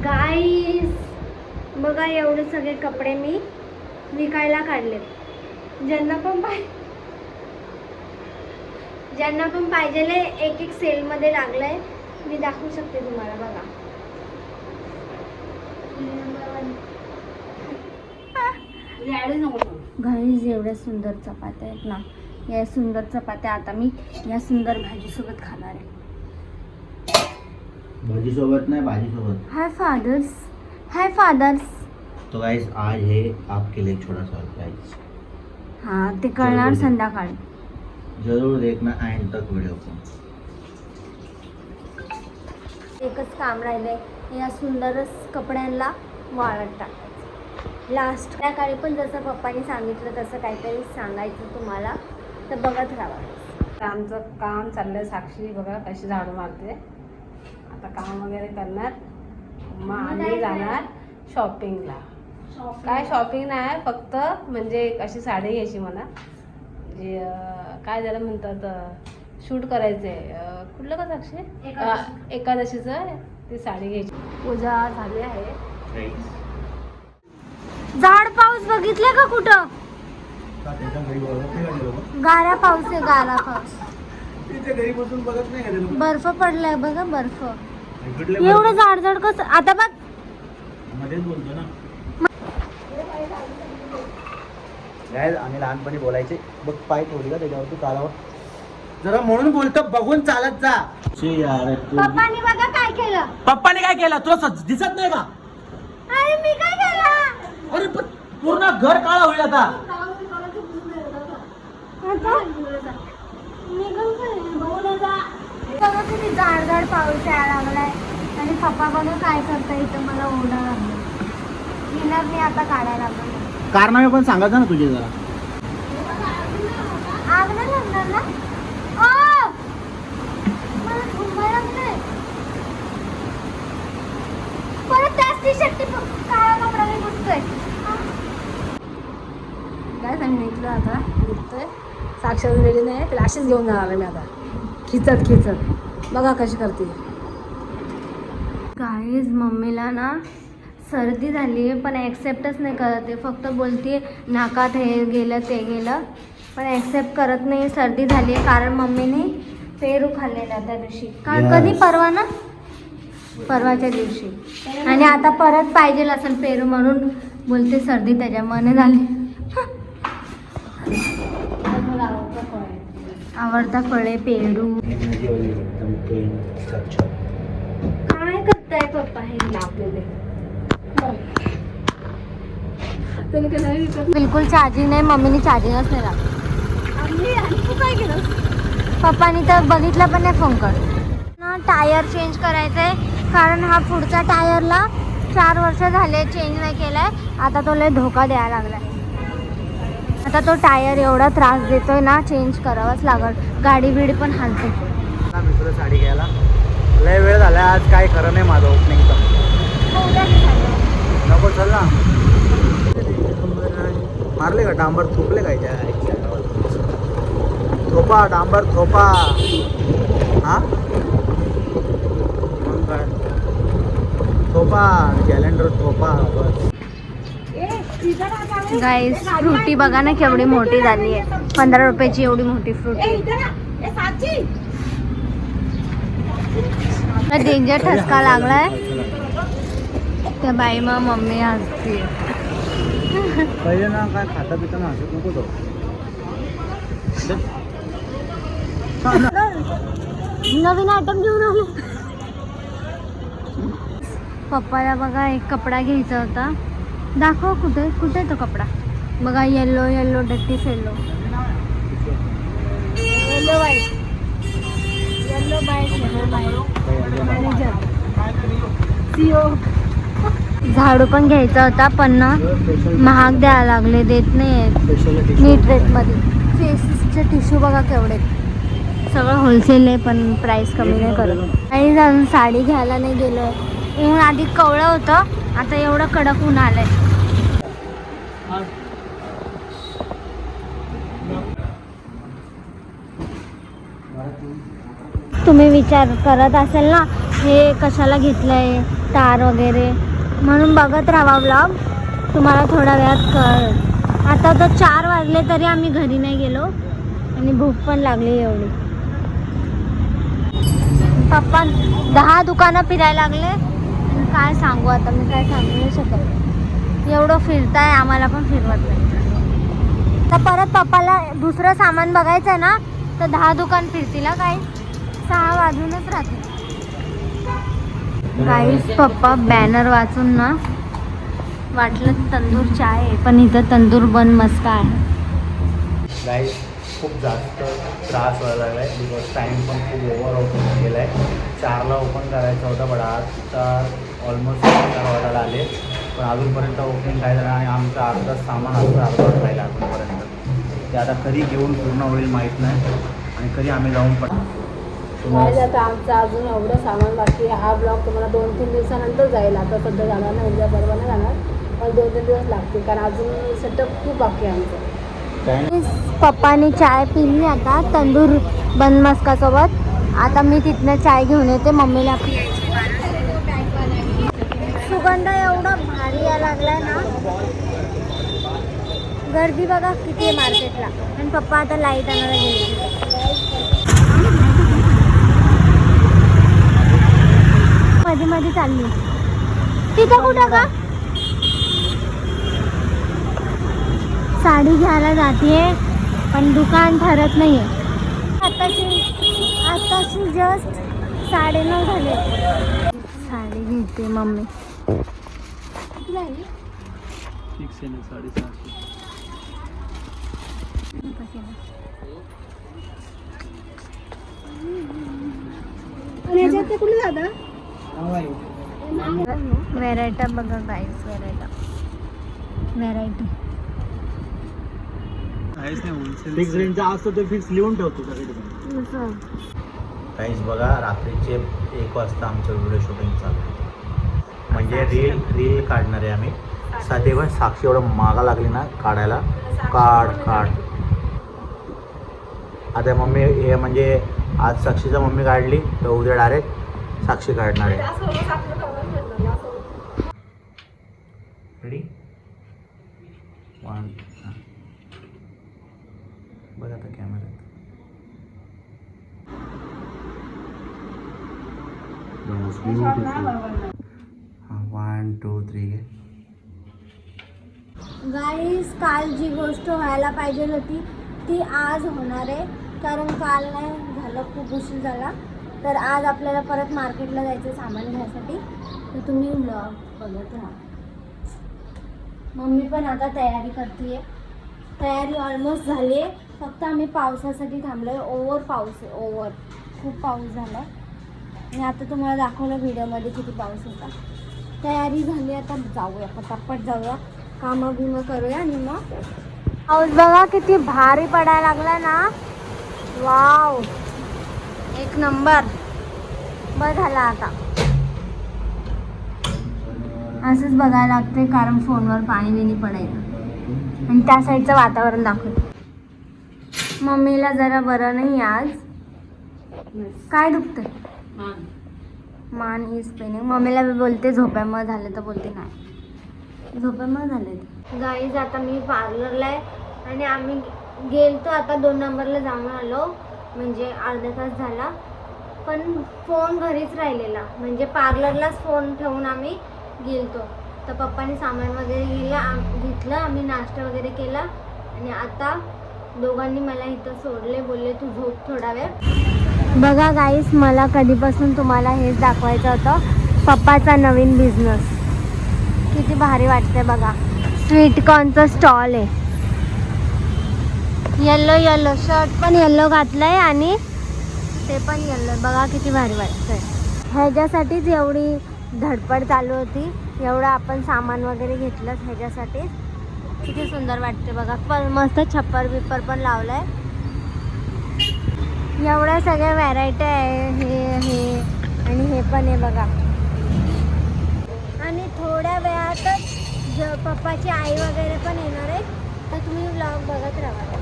गाईस बघा एवढे सगळे कपडे मी विकायला काढले. ज्यांना पण पाहिजे एक एक सेलमध्ये लागलंय. मी दाखवू शकते तुम्हाला. बघा गाईस एवढ्या सुंदर चपात्या आहेत ना. या सुंदर चपात्या आता मी या सुंदर भाजीसोबत खाणार आहे. भाजी सोबत नाही, भाजी सोबत. हाय फादर्स. तो गाइस आज है आपके लिए छोटा सा सरप्राइज. हाँ ते कळणार संध्याकाळी. जरूर देखना एंड तक वीडियो को. एकच काम राहिलंय, या सुंदरच कपड्यांना वाळत टाकायचं. लास्ट त्या काळी पण जसं पप्पांनी सांगितलं तसं काहीतरी सांगायचं तुम्हाला, तर बघत राहा. आमचं काम चाललंय. साक्षी बघा कशी झाडू मारते. आता काम वगैरे करणार, मग आम्ही जाणार शॉपिंगला. काय शॉपिंग नाही, फक्त म्हणजे अशी साडी घ्यायची मला, जे काय झालं म्हणतात शूट करायचंय. कुठलं का साक्षी? एकादशीचं ती साडी घ्यायची. पूजा झाली आहे. झाड पाऊस बघितले का कुठं? गारा पाऊस आहे, गारा पाऊस. बर्फ पडलाय बघा, बर्फ. एवढं झाड कसं आता बघ. मध्येच बोलतो ना. गाइस आम्ही लहानपणी बोलायचे बघ पाय ठेवली का त्याच्यावरती कालावर जरा म्हणून बोलतो, बघून चालत जा. पप्पानी बघा काय केलं. पप्पाने काय केलं तुला दिसत नाही का? अरे मी काय केलं? अरे पण पूर्ण घर काळा होईल आता. बघा किती जाड पाऊस यायला लागलाय आणि पप्पा बघा काय करताय इथं. मला ओरडा लागला. येणार मी आता काढायला लागलो. कारनामे पण सांगायचं ना तुझे जरा. आग नाही लागणार ना? ओ मला झोपायला लागलंय. परत त्याच टी शर्ट काळा कपडा मी घुसतोय. काय सांगितलं आता निघतोय. साक्षात रेडी नाही, त्याला अशीच घेऊन जाणार मी आता. खिचत बघा कशी करते. गाईज मम्मीला ना सर्दी झाली आहे, पण ॲक्सेप्टच नाही करत आहे. फक्त बोलते नाकात हे गेलं ते गेलं, पण ॲक्सेप्ट करत नाही सर्दी झाली आहे. कारण मम्मीने पेरू खाल्लेला त्या दिवशी. कधी परवा ना, परवाच्या दिवशी. आणि आता परत पाहिजे असेल पेरू म्हणून बोलते सर्दी त्याच्या मने झाली. आवडता फळे पेरू. काय करताय पप्पा हे आपल्याला? बिलकुल चार्जिंग नाही. मम्मीने चार्जिंगच नाही लागली. काय केलं? पप्पानी तर बघितलं पण नाही फोन कर ना. टायर चेंज करायचं आहे, कारण हा पुढच्या टायरला 4 वर्ष झाले चेंज नाही केलाय. आता तो लय धोका द्यायला लागलाय. आता तो टायर एवढा त्रास देतोय ना, चेंज करावाच लागल. गाडी बिडी पण हालते. मित्र साडी घ्यायला लय वेळ झाला. आज काय खरं नाही माझं ओपनिंगचं. नको चल ना. मारले का डांबर? थोपले काय त्या थोपा डांबर थोपा. हा मग काय थोपा गॅलेंडर थोपा. गाईस फ्रुटी बघा ना केवढी मोठी झाली आहे. 15 रुपयाची एवढी मोठी फ्रुटी. डेंजर ठसका लागलाय. त्या बाई मग मम्मी हसते. पहिले ना काय खाता पिता ना हसत नको तो. नवीन आयटम घेऊन आलो. पप्पाला बघा एक कपडा घ्यायचा होता. दाखव कुठे कुठे तो कपडा. बघा येल्लो येल्लो डट्टीस येल्लो. येल्लो वाईट. Yellow manager CO. झाडू पण घ्यायचा होता, पण ना महाग द्यायला लागले. देत नाही नीट रेटमध्ये. फेसचे टिश्यू बघा केवढे. सगळं होलसेल आहे, पण प्राईस कमी नाही करत. आणि जाऊन साडी घ्यायला नाही गेलो. ऊन आधी कवळं होतं, आता एवढं कडक ऊन आलंय. तुम्ही विचार करत असेल ना हे कशाला घेतलंय, तार वगैरे, म्हणून बघत राहा व्लॉग, तुम्हाला थोड्या वेळात कळेल. आता तर 4 वाजले तरी आम्ही घरी नाही गेलो आणि भूक पण लागली एवढी. पप्पा 10 दुकानं फिरायला लागले आणि काय सांगू आता, मी काय सांगू नाही शकत. एवढं फिरताय, आम्हाला पण फिरवत नाही. तर परत पप्पाला दुसरं सामान बघायचं आहे ना, तर 10 दुकान फिरतील काय, 6 वाजूनच राहतील. गाईस पप्पा बॅनर वाचून ना वाटलं तंदूर चाय आहे, पण इथं तंदूर बन मस्का आहे. गाईस खूप जास्त त्रास व्हायला लागला आहे, बिकॉज टाईम पण खूप ओव्हर ओपन केला आहे. 4ला ओपन करायचा होता, पण आता ऑलमोस्ट 4 वाजायला आले, पण अजूनपर्यंत ओपनिंग काय झालं आणि आमचं अर्धा सामान अर्धवट राहिलं अजूनपर्यंत. ते आता कधी घेऊन पूर्ण होईल माहीत नाही आणि कधी आम्ही जाऊन पण आता आमचं अजून एवढं सामान बाकी. हा ब्लॉग तुम्हाला 2-3 दिवसानंतर जाईल. आता सध्या जाणार नाही, उद्या परवा नाही जाणार, पण 2-3 दिवस लागतील, कारण अजून सेटअप खूप बाकी आहे आमचं. पप्पानी चाय पिली आता तंदूर बन मस्का सोबत. आता मी तिथनं चाय घेऊन येते, मम्मीला पियायची. सुगंध एवढा भारी यायला लागलाय ना, गर्दी बघा किती आहे मार्केटला. आणि पप्पा आता लाईट आणायला गेले. मध्ये मध्ये चालली तिथं कुठं का साडी घ्यायला जाते, पण दुकान ठरत नाहीये. आताशी जस्ट 9:30 झाले. साडी घेते मम्मी. कुठे जाता? व्हेरायटी बघा गाईस, व्हेरायटी फिक्स रेंजचा असतो ते फिक्स लिहून ठेवतो सगळे. काहीच बघा, रात्रीचे 1 वाजता आमचं व्हिडिओ शूटिंग चालू आहे. म्हणजे रील काढणार आहे आम्ही. तेव्हा साक्षी एवढं मागा लागली ना काढायला, काढ. आता मम्मी हे म्हणजे आज साक्षीचा मम्मी काढली तर उद्या डायरेक्ट साक्षी काढणार आहे. रेडी 1 बघा आता कॅमेऱ्यात. 1 2 3 गाईस काल जी गोष्ट व्हायला पाहिजे होती ती आज होणार आहे, कारण काल नाही झालं, खूप उशीर झाला. तर आज आपल्याला परत मार्केटला जायचं सामान घ्यायसाठी, तर तुम्ही ब्लॉग बघत राहा. मम्मी पण आता तयारी करते. तयारी ऑलमोस्ट झाली आहे, फक्त आम्ही पावसासाठी थांबलो आहे. ओव्हर पाऊस आहे, ओव्हर खूप पाऊस झाला आहे. आणि आता तुम्हाला दाखवलं व्हिडिओमध्ये किती पाऊस होता. तयारी झाली, आता जाऊया, पटापट जाऊया, कामं बिमं करूया आणि मग पाऊस बघा किती भारी पडायला लागला ना. Wow, 1 number. बरं झाला आता असंच बघायला लागते, कारण फोनवर पाणी बिणी पडायचं. आणि त्या साईडचं वातावरण दाखवते. मम्मीला जरा बरं नाही आज. काय दुखतंय? मान इज पेनिंग. मम्मीला मी बोलते झोप्यामुळे झालं, तर बोलते नाही झोप्यामुळे झालं. गाईज आता मी पार्लरला आहे आणि आम्ही गेलतो आता 2 नंबरला जाऊन आलो, म्हणजे अर्धा तास झाला. पण फोन घरीच राहिलेला, म्हणजे पार्लरलाच फोन ठेवून आम्ही गेलतो. तर पप्पाने सामान वगैरे घेतलं, आम्ही नाश्ता वगैरे केला आणि आता दोघांनी मला इथं सोडले, बोलले तू झोप थोडा वेळ. बघा गाईस, मला कधीपासून तुम्हाला हेच दाखवायचं होतं, पप्पाचा नवीन बिझनेस. किती भारी वाटते बघा. स्वीट कॉर्नचा स्टॉल आहे. येलो शर्ट पण येल्लो घातलंय आणि ते पण येल्लो. बघा किती भारी वाटतंय. ह्याच्यासाठीच एवढी धडपड चालू होती, एवढं आपण सामान वगैरे घेतलं ह्याच्यासाठीच. किती सुंदर वाटते बघा. पण मस्त छप्पर बिप्पर पण लावलंय. एवढ्या सगळ्या व्हॅरायटी आहे. हे आणि हे पण आहे बघा. आणि थोड्या वेळातच पप्पाची आई वगैरे पण येणार आहे, तर तुम्ही व्लॉग बघत राहा.